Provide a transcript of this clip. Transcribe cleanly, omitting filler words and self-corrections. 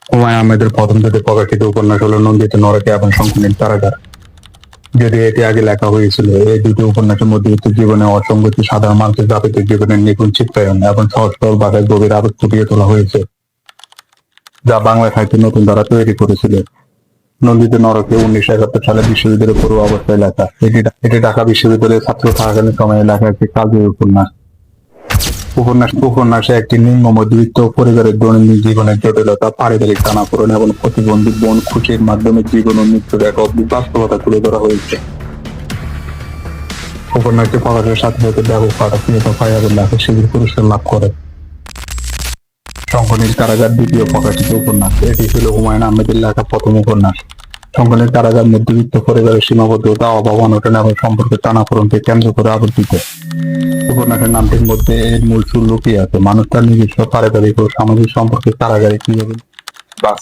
হুমায়ুন আহমেদের প্রথম থেকে প্রকাশিত উপন্যাস হলো নন্দিত নরকে এবং শঙ্কুনীল কারাগার। যদি এটি আগে লেখা হয়েছিল, এই দুটি উপন্যাসের মধ্যবিত্ত জীবনে অসঙ্গতি, সাধারণ মানুষের দাবিত জীবনের নিপুণ চিত্রায়ন এবং সহজ সরল ভাষায় গভীর আবেগ ফুটিয়ে তোলা হয়েছে, যা বাংলা সাহিত্যে নতুন ধারা তৈরি করেছিল। নন্দিত নরকে 1971 সালে বিশ্ববিদ্যালয়ের পড়ুয়া অবস্থায় লেখা। এটি ঢাকা বিশ্ববিদ্যালয়ের ছাত্র থাকাকালীন সময়ে লেখা একটি কালজয়ী উপন্যাস। উপন্যাসে একটি নিম্ন মধ্যবিত্ত পরিবারের দৈনন্দিন জীবনের জটিলতা, পারিবারিক টানাপোড়েন এবং প্রতিবন্ধী বোন খুশির মাধ্যমে জীবন ও মৃত্যুর এক অদ্ভুত বাস্তবতা তুলে ধরা হয়েছে। উপন্যাসটি প্রকাশের সাথে সাথে ব্যাপক পাঠকপ্রিয়তা পায় এবং লেখক শিবির পুরস্কার লাভ করে। শঙ্কুনীল কারাগার দ্বিতীয় প্রকাশিত উপন্যাস। এটি ছিল হুমায়ুন আহমেদের লেখা প্রথম উপন্যাস। শঙ্কুনীল কারাগার মধ্যবিত্ত পরিবারের সীমাবদ্ধতা, অভাব অনটন এবং সম্পর্কের টানাপোড়েনকে কেন্দ্র করে আবর্তিত। উপন্যাসের নামটির মধ্যে এর মূল সুর লুকিয়ে আছে। মানুষ তার নিজস্ব পারিবারিক ও সামাজিক সম্পর্কে কারাগারে কিভাবে বাস